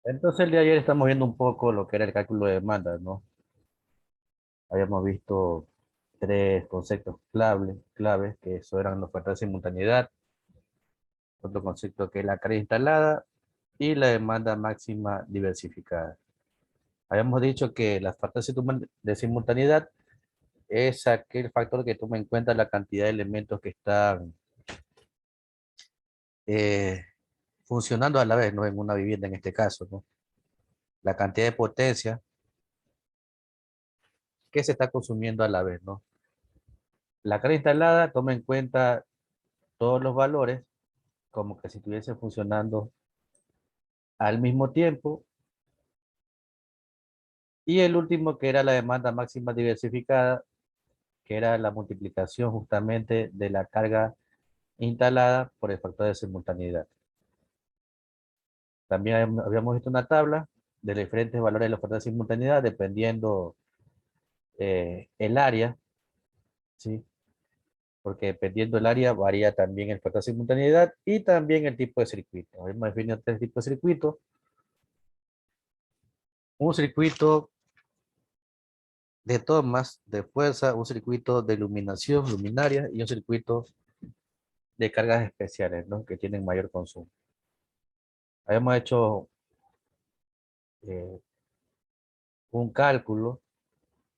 Entonces el día de ayer estamos viendo un poco lo que era el cálculo de demanda, ¿no? Habíamos visto tres conceptos claves, que eso eran los factores de simultaneidad, otro concepto que es la carga instalada y la demanda máxima diversificada. Habíamos dicho que la factores de simultaneidad es aquel factor que toma en cuenta la cantidad de elementos que están eh, funcionando a la vez, ¿no? En una vivienda en este caso, ¿no? La cantidad de potencia que se está consumiendo a la vez, ¿no? La carga instalada toma en cuenta todos los valores como que si estuviesen funcionando al mismo tiempo. Y el último que era la demanda máxima diversificada, que era la multiplicación justamente de la carga instalada por el factor de simultaneidad. También habíamos visto una tabla de los diferentes valores de los factores de simultaneidad dependiendo el área, ¿sí? Porque dependiendo el área varía también el factor de simultaneidad y también el tipo de circuito. Hemos definido tres tipos de circuito. Un circuito de tomas de fuerza, un circuito de iluminación, luminaria, y un circuito de cargas especiales, ¿no? Que tienen mayor consumo. Habíamos hecho eh, un cálculo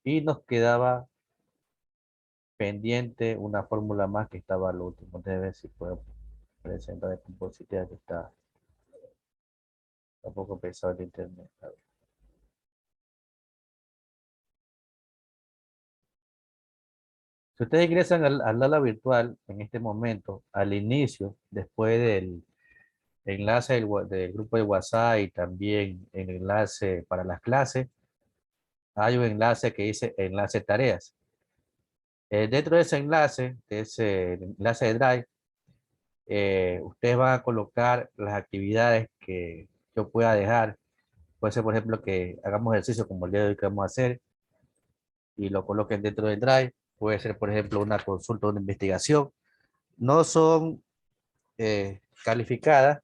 y nos quedaba pendiente una fórmula más que estaba al último. Debe ver si puedo presentar el compositor que está un poco pesado el internet. A ver. Si ustedes ingresan al aula virtual en este momento, al inicio, después del enlace del grupo de WhatsApp y también el enlace para las clases, hay un enlace que dice enlace tareas. Dentro de ese enlace, de ese enlace de Drive, ustedes van a colocar las actividades que yo pueda dejar. Puede ser, por ejemplo, que hagamos ejercicio como el día de hoy que vamos a hacer y lo coloquen dentro del Drive. Puede ser, por ejemplo, una consulta, una investigación. No son calificadas,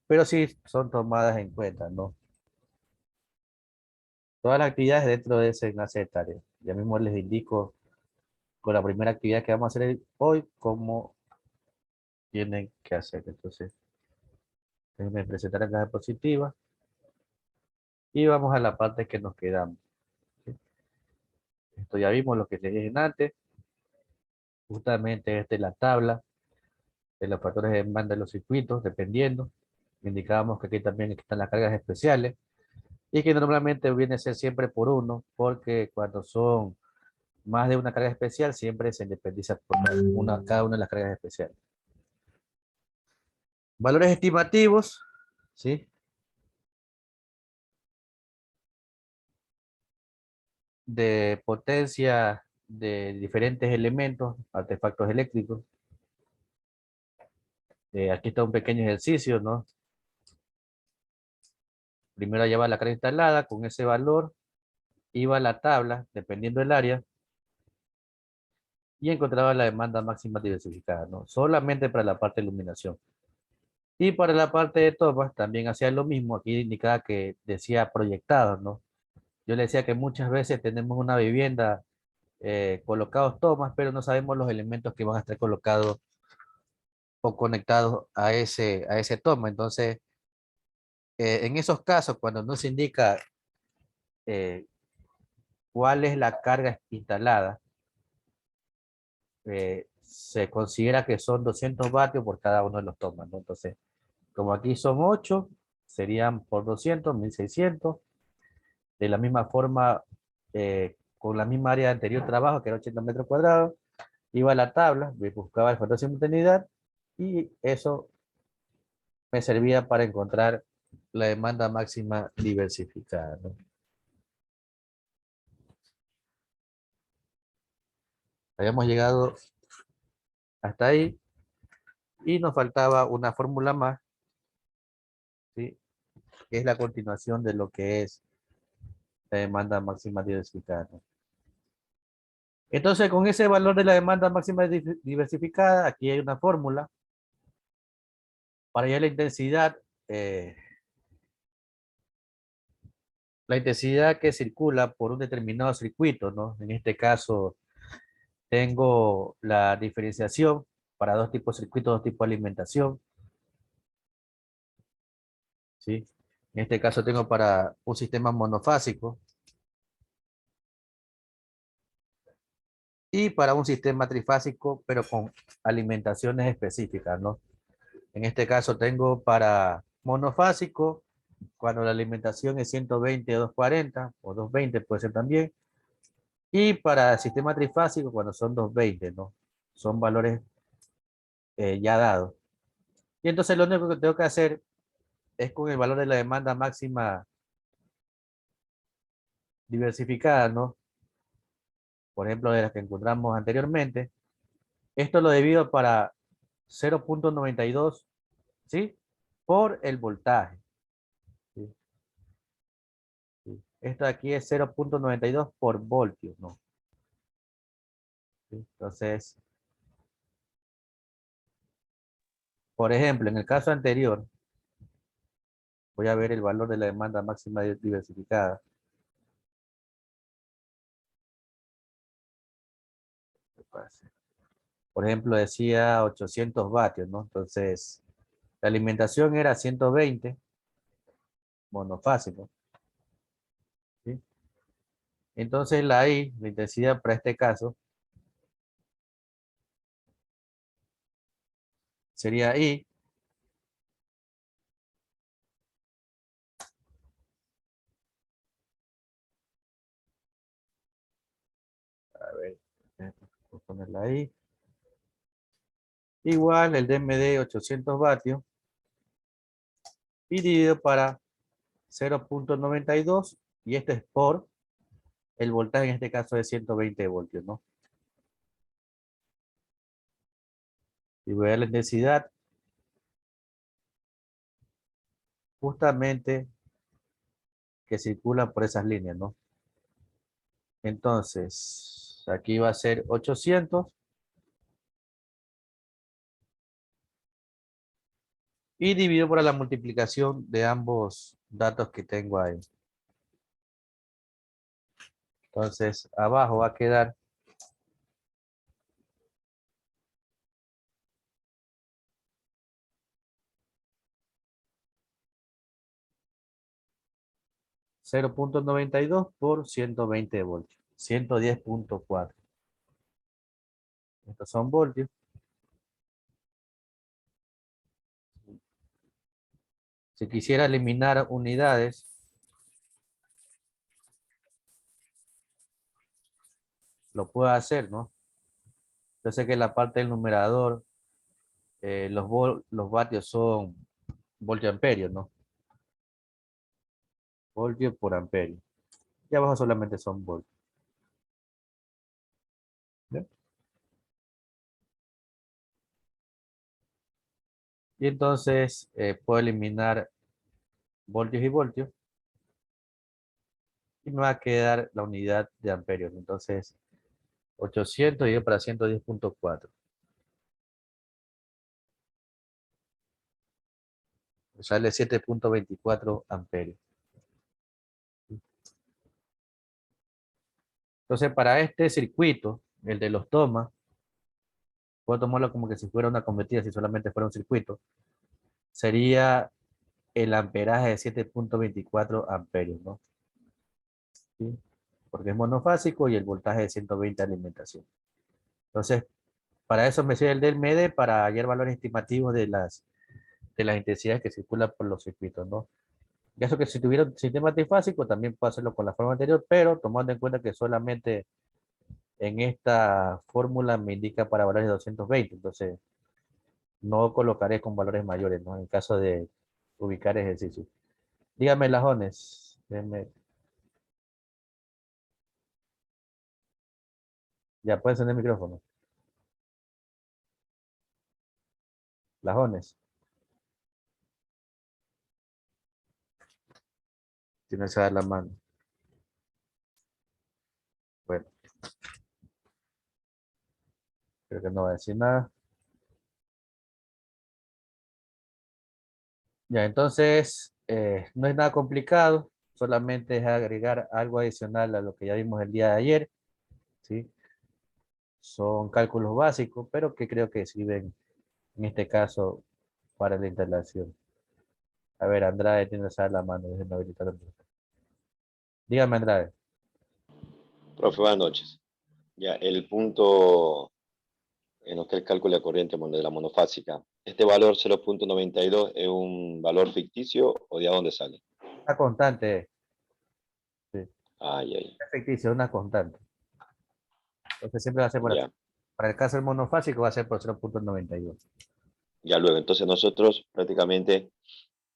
pero sí son tomadas en cuenta, ¿no? Todas las actividades dentro de ese enlace de tareas. Ya mismo les indico con la primera actividad que vamos a hacer hoy, cómo tienen que hacer. Entonces, déjenme presentar la diapositiva y vamos a la parte que nos quedamos. ¿Sí? Esto ya vimos lo que les dije antes. Justamente esta es la tabla de los factores de demanda de los circuitos, dependiendo. Indicábamos que aquí también están las cargas especiales y que normalmente viene a ser siempre por uno, porque cuando son más de una carga especial, siempre se independiza por cada una de las cargas especiales. Valores estimativos, ¿sí? De potencia de diferentes elementos, artefactos eléctricos. Aquí está un pequeño ejercicio, ¿no? Primero lleva la carga instalada con ese valor, iba a la tabla, dependiendo del área, y encontraba la demanda máxima diversificada, ¿no? Solamente para la parte de iluminación. Y para la parte de tomas también hacía lo mismo, aquí indicaba que decía proyectados, ¿no? Yo le decía que muchas veces tenemos una vivienda colocados tomas, pero no sabemos los elementos que van a estar colocados o conectados a ese toma. Entonces, en esos casos, cuando no se indica eh, cuál es la carga instalada, se considera que son 200 vatios por cada uno de los tomas, ¿no? Entonces, como aquí son 8 serían por 200, 1600. De la misma forma, con la misma área de anterior trabajo, que era 80 metros cuadrados, iba a la tabla, me buscaba el factor de simultaneidad y eso me servía para encontrar la demanda máxima diversificada, ¿no? Habíamos llegado hasta ahí y nos faltaba una fórmula más, ¿sí? Que es la continuación de lo que es la demanda máxima diversificada, ¿no? Entonces, con ese valor de la demanda máxima diversificada, aquí hay una fórmula para hallar la intensidad la intensidad que circula por un determinado circuito, ¿no? En este caso, tengo la diferenciación para dos tipos de circuitos, dos tipos de alimentación, ¿sí? En este caso tengo para un sistema monofásico y para un sistema trifásico, pero con alimentaciones específicas, ¿no? En este caso tengo para monofásico, cuando la alimentación es 120 o 240, o 220 puede ser también, y para sistema trifásico cuando son 220, ¿no? Son valores ya dados. Y entonces lo único que tengo que hacer es con el valor de la demanda máxima diversificada, ¿no? Por ejemplo, de las que encontramos anteriormente. Esto lo divido para 0,92, ¿sí? Por el voltaje. ¿Sí? ¿Sí? Esto de aquí es 0,92 por voltio, ¿no? ¿Sí? Entonces, por ejemplo, en el caso anterior, voy a ver el valor de la demanda máxima diversificada. Por ejemplo, decía 800 vatios, ¿no? Entonces, la alimentación era 120, monofásico, ¿sí? Entonces, la intensidad para este caso, sería I, a ver, voy a ponerla ahí, igual el DMD 800 vatios, y dividido para 0,92, y esto es por el voltaje, en este caso de 120 voltios, ¿no? Y voy a dar la intensidad justamente que circula por esas líneas, ¿no? Entonces, aquí va a ser 800 y dividido por la multiplicación de ambos datos que tengo ahí. Entonces, abajo va a quedar 0,92 por 120 voltios, 110,4. Estos son voltios. Si quisiera eliminar unidades, lo puedo hacer, ¿no? Yo sé que en la parte del numerador, los vatios son voltio amperios, ¿no? Voltio por amperio. Y abajo solamente son voltios. ¿Ve? Y entonces puedo eliminar voltios y voltios y me va a quedar la unidad de amperios. Entonces, 800 y para 110,4. Sale 7,24 amperios. Entonces, para este circuito, el de los tomas, puedo tomarlo como que si fuera una convertida, si solamente fuera un circuito, sería el amperaje de 7,24 amperios, ¿no? ¿Sí? Porque es monofásico y el voltaje de 120 alimentación. Entonces, para eso me sirve el del MEDE para hallar valores estimativos de las intensidades que circulan por los circuitos, ¿no? Ya eso que si tuviera un sistema trifásico, también puedo hacerlo con la forma anterior, pero tomando en cuenta que solamente en esta fórmula me indica para valores de 220, entonces no colocaré con valores mayores, ¿no? En caso de ubicar ejercicios. Dígame, Lajones. Ya pueden encender el micrófono. Lajones. Tienes que dar la mano. Bueno, creo que no va a decir nada. Ya, entonces, no es nada complicado. solamente es agregar algo adicional a lo que ya vimos el día de ayer, ¿sí? Son cálculos básicos, pero que creo que sirven en este caso para la instalación. A ver, Andrade tiene que usar la mano, déjenme habilitar el micrófono. Dígame, Andrade. Profe, buenas noches. Ya, el punto en lo que el cálculo de corriente de la monofásica. ¿Este valor 0,92 es un valor ficticio o de a dónde sale? Una constante, sí. Ay, ay, Es ficticio, una constante. Entonces siempre va a ser por así. ya. Para el caso del monofásico va a ser por 0,92. Ya luego, entonces nosotros prácticamente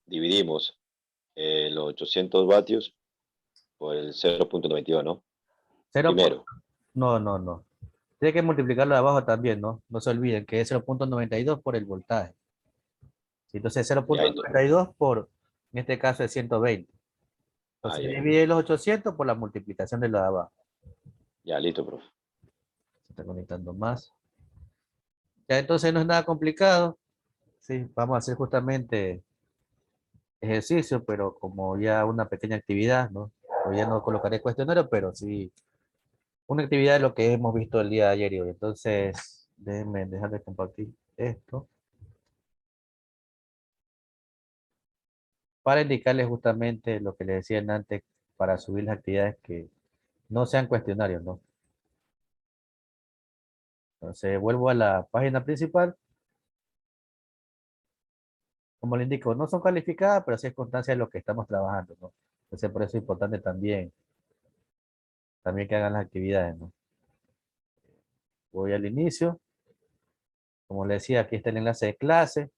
dividimos los 800 vatios por el 0,92, ¿no? Cero Primero. no, no, no. Tiene que multiplicarlo de abajo también, ¿no? No se olviden que es 0,92 por el voltaje. Sí, entonces Ya, 0,92 por, en este caso es 120. Entonces ay, ay. divide los 800 por la multiplicación de lo de abajo. Ya, listo, profe. Se está conectando más. Ya entonces no es nada complicado. Sí, vamos a hacer justamente ejercicio, pero como ya una pequeña actividad, ¿no? Hoy ya no colocaré cuestionario, pero sí una actividad de lo que hemos visto el día de ayer y hoy. Entonces, déjenme dejar de compartir esto para indicarles justamente lo que les decía antes para subir las actividades que no sean cuestionarios, ¿no? Entonces, vuelvo a la página principal. Como le indico, no son calificadas, pero sí es constancia de lo que estamos trabajando, ¿no? Entonces, por eso es importante también que hagan las actividades, ¿no? Voy al inicio. Como le decía, aquí está el enlace de clase.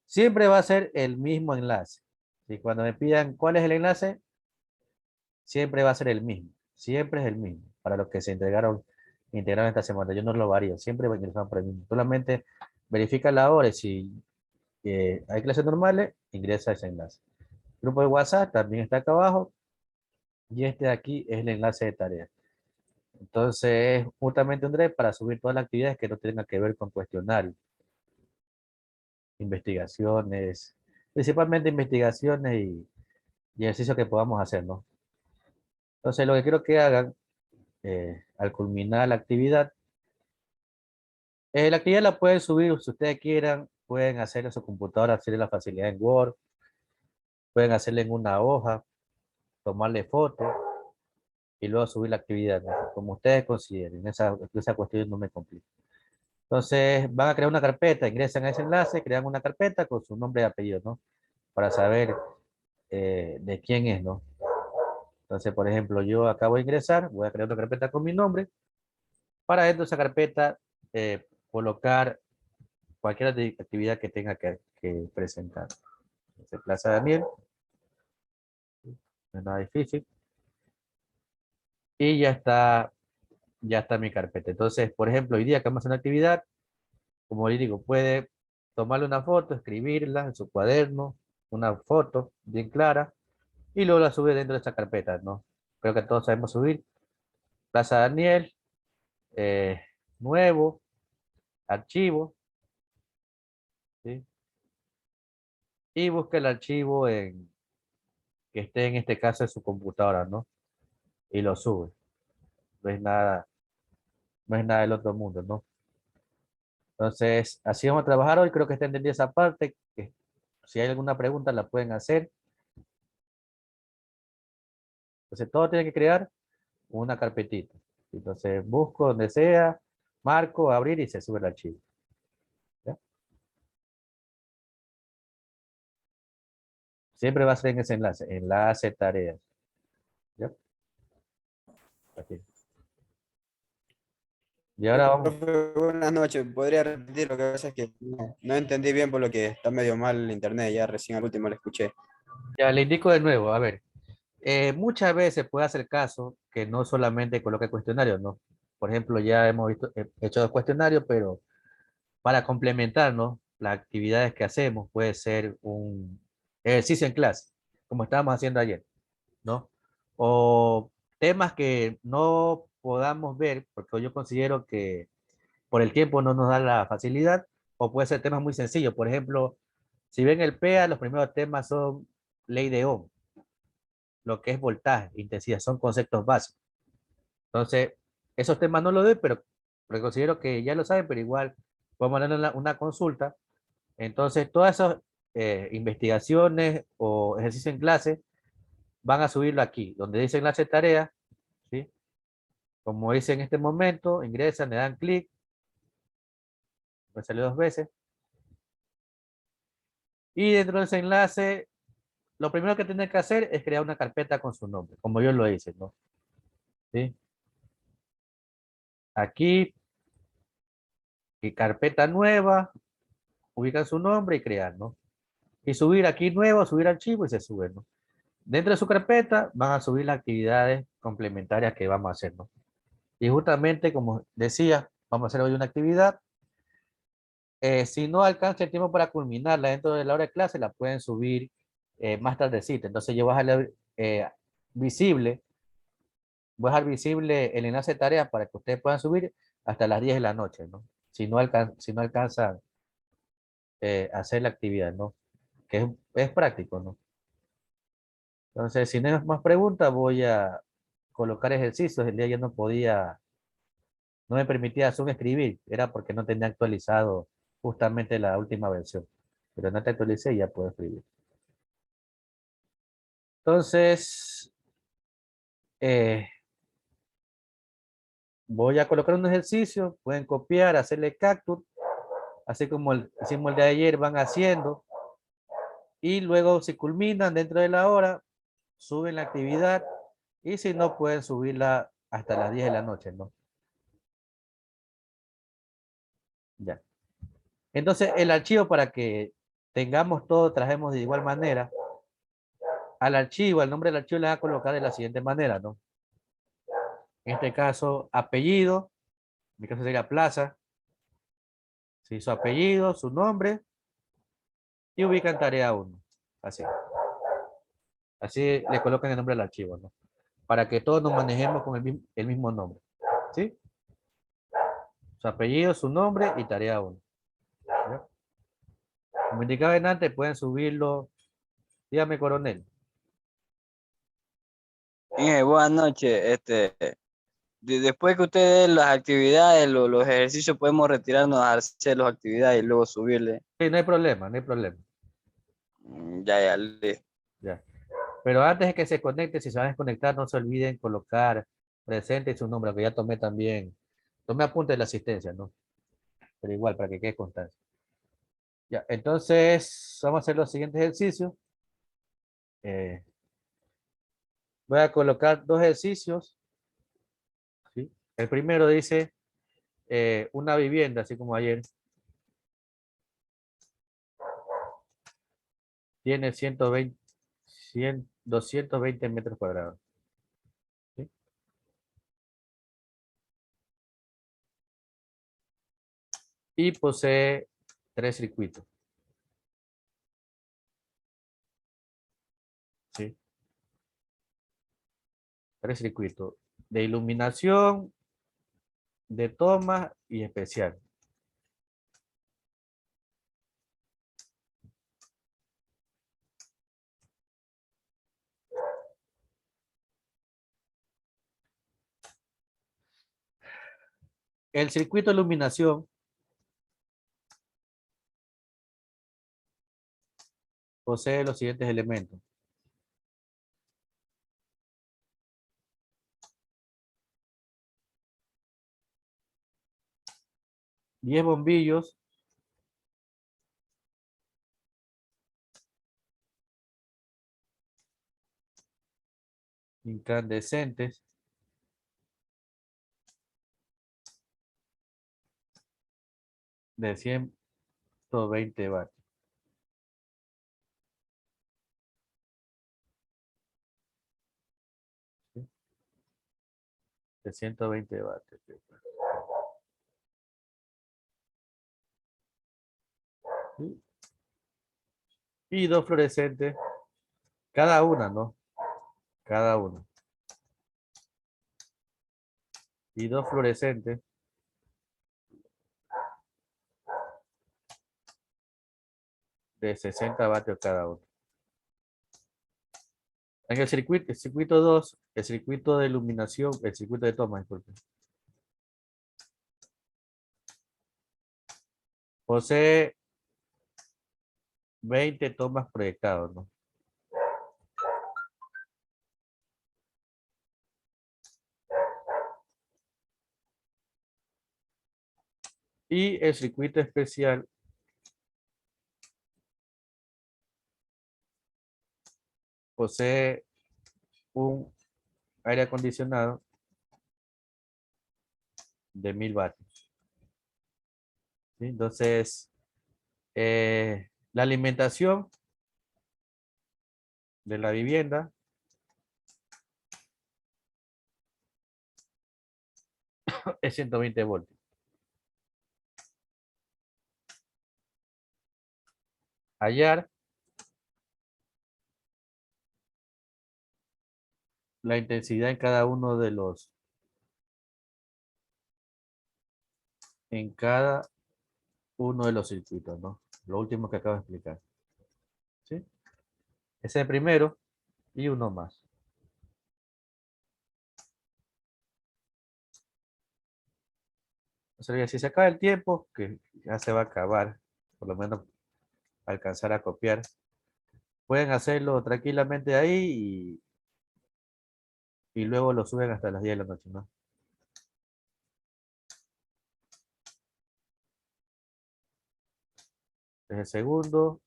Siempre va a ser el mismo enlace. Y cuando me pidan cuál es el enlace, siempre va a ser el mismo. Siempre es el mismo. Para los que se integraron esta semana. Yo no lo varío. Siempre va a ingresar por el mismo. Solamente verifica la hora y si hay clases normales, ingresa ese enlace. Grupo de WhatsApp también está acá abajo. Y este de aquí es el enlace de tareas. Entonces, justamente Andrés, para subir todas las actividades que no tengan que ver con cuestionarios, investigaciones, principalmente investigaciones y ejercicios que podamos hacer, ¿no? Entonces, lo que quiero que hagan al culminar la actividad la pueden subir si ustedes quieran, pueden hacer en su computadora, hacer la facilidad en Word, pueden hacerla en una hoja, tomarle foto y luego subir la actividad, ¿no? Como ustedes consideren, esa cuestión no me complica. Entonces, van a crear una carpeta, ingresan a ese enlace, crean una carpeta con su nombre y apellido, ¿no? Para saber de quién es, ¿no? Entonces, por ejemplo, yo acabo de ingresar, voy a crear una carpeta con mi nombre. Para dentro de esa carpeta, colocar cualquier actividad que tenga que presentar. Entonces, Plaza Daniel, no es nada difícil. Y ya está mi carpeta. Entonces, por ejemplo, hoy día que vamos a hacer una actividad, como le digo, puede tomarle una foto, escribirla en su cuaderno, una foto bien clara, y luego la sube dentro de esta carpeta, ¿no? Creo que todos sabemos subir. Plaza Daniel, eh, nuevo, archivo, ¿sí? Y busca el archivo que esté en este caso en su computadora, ¿no? Y lo sube. No es nada, no es nada del otro mundo, ¿no? Entonces, así vamos a trabajar hoy. Creo que está entendida esa parte. Que si hay alguna pregunta, la pueden hacer. Entonces, todo tiene que crear una carpetita. Entonces, busco donde sea, marco, abrir y se sube el archivo. ¿Ya? Siempre va a ser en ese enlace tareas. ¿Ya? Aquí. Y ahora vamos. Profe, buenas noches. ¿Podría repetir? Lo que pasa es que no entendí bien por lo que está medio mal el internet. Ya recién al último lo escuché. Ya le indico de nuevo. A ver, muchas veces puede hacer caso que no solamente coloque cuestionarios, ¿no? Por ejemplo, ya hemos hecho dos cuestionarios, pero para complementar, ¿no? Las actividades que hacemos puede ser un ejercicio en clase, como estábamos haciendo ayer, ¿no? O temas que no podamos ver, porque yo considero que por el tiempo no nos da la facilidad, o puede ser temas muy sencillos. Por ejemplo, si ven el PEA, los primeros temas son ley de Ohm, lo que es voltaje, intensidad, son conceptos básicos. Entonces, esos temas no los doy, pero considero que ya lo saben, pero igual podemos darle una consulta. Entonces, todas esas investigaciones o ejercicios en clase van a subirlo aquí, donde dice enlace tarea, ¿sí? Como dice en este momento, ingresan, le dan clic, me salió 2 veces, y dentro de ese enlace, lo primero que tienen que hacer es crear una carpeta con su nombre, como yo lo hice, ¿no? ¿Sí? Aquí, y carpeta nueva, ubican su nombre y crear, ¿no? Y subir aquí nuevo, subir archivo y se sube, ¿no? Dentro de su carpeta van a subir las actividades complementarias que vamos a hacer, ¿no? Y justamente, como decía, vamos a hacer hoy una actividad. Si no alcanza el tiempo para culminarla dentro de la hora de clase, la pueden subir más tardecita. Entonces yo voy a dejar visible, voy a dejar visible el enlace de tareas para que ustedes puedan subir hasta las 10 de la noche, ¿no? Si no alcanzan a hacer la actividad, ¿no? Que es práctico, ¿no? Entonces, si no hay más preguntas, voy a colocar ejercicios. El día yo no podía, no me permitía Zoom escribir, era porque no tenía actualizado justamente la última versión. Pero no te actualicé y ya puedo escribir. Entonces, eh, voy a colocar un ejercicio, pueden copiar, hacerle capture, así como hicimos el de ayer, van haciendo, y luego si culminan dentro de la hora, suben la actividad, y si no, pueden subirla hasta las 10 de la noche, ¿no? Ya. Entonces, el archivo para que tengamos todo, trajemos de igual manera, al archivo, al nombre del archivo le van a colocar de la siguiente manera, ¿no? En este caso, apellido, en mi caso sería Plaza, ¿sí? Su apellido, su nombre, y ubican tarea 1. Así. Así le colocan el nombre al archivo, ¿no? Para que todos nos manejemos con el mismo nombre. ¿Sí? Su apellido, su nombre y tarea 1. ¿Ya? Como indicaba en antes, pueden subirlo. Dígame, coronel. Buenas noches. Después que usted dé las actividades, los ejercicios, podemos retirarnos a hacer las actividades y luego subirle. Sí, no hay problema, no hay problema. Ya, ya, listo. Ya. Pero antes de que se conecte, si se van a desconectar, no se olviden colocar presente y su nombre, que ya tomé también. Tomé apunte de la asistencia, ¿no? Pero igual, para que quede constancia. Ya, entonces, vamos a hacer los siguientes ejercicios. Eh, Voy a colocar 2 ejercicios. ¿Sí? El primero dice una vivienda, así como ayer, tiene 220 metros cuadrados. ¿Sí? Y posee 3 circuitos. ¿Sí? 3 circuitos de iluminación, de toma y especial. El circuito de iluminación posee los siguientes elementos. 10 bombillos, incandescentes, de 120 vatios. ¿Sí? De 120 vatios. ¿Sí? Y 2 fluorescentes, cada una, ¿no? Cada una. Y 2 fluorescentes de 60 vatios cada uno. En el circuito 2, el circuito de iluminación, el circuito de toma, disculpe. Posee 20 tomas proyectados, ¿no? Y el circuito especial posee un aire acondicionado de 1000 vatios. ¿Sí? Entonces, la alimentación de la vivienda es 120 voltios. Hallar la intensidad en cada uno de los, circuitos, ¿no? Lo último que acabo de explicar. ¿Sí? Ese es el primero y uno más. O sea, si se acaba el tiempo, que ya se va a acabar, por lo menos alcanzar a copiar, pueden hacerlo tranquilamente ahí y luego lo suben hasta las 10 de la noche, ¿no? Es el segundo.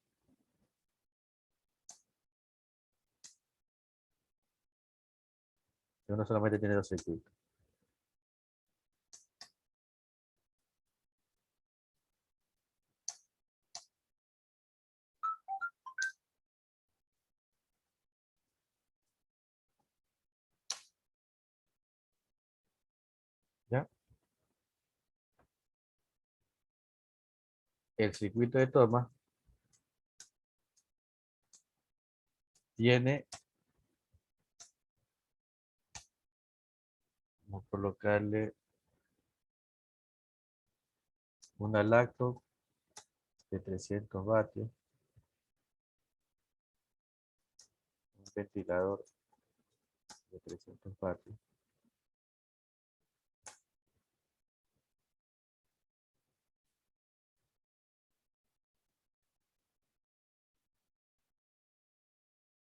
Y uno solamente tiene 2 circuitos. ¿Ya? El circuito de toma tiene, vamos a colocarle una lacto de 300 vatios, un ventilador de 300 vatios,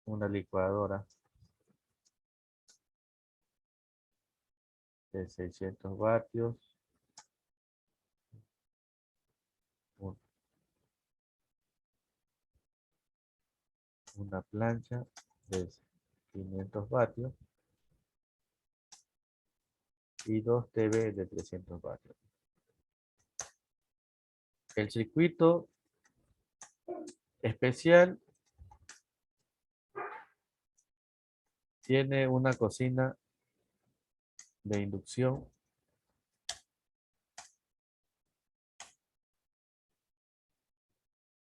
una licuadora de 600 vatios, un- una plancha de 500 vatios y 2 TV de 300 vatios. El circuito especial tiene una cocina de inducción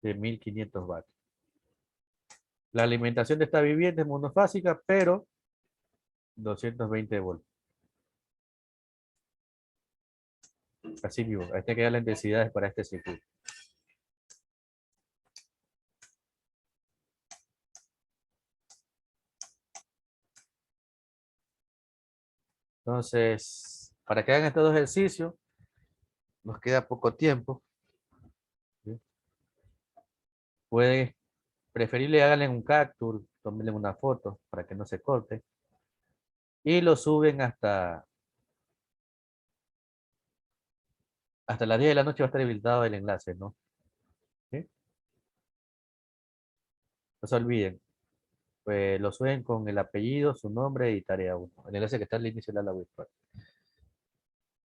de 1500 vatios. La alimentación de esta vivienda es monofásica, pero 220 voltios. Así mismo, este queda la intensidad para este circuito. Entonces, para que hagan estos dos ejercicios, nos queda poco tiempo. ¿Sí? Pueden, preferible háganle un capture, tómenle una foto para que no se corte. Y lo suben hasta las 10 de la noche va a estar habilitado el enlace, ¿no? ¿Sí? No se olviden, pues lo suben con el apellido, su nombre y tarea 1. El enlace que está al inicio de la virtual.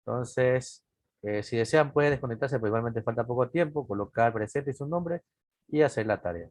Entonces, si desean pueden desconectarse, pero igualmente falta poco tiempo, colocar presente y su nombre y hacer la tarea.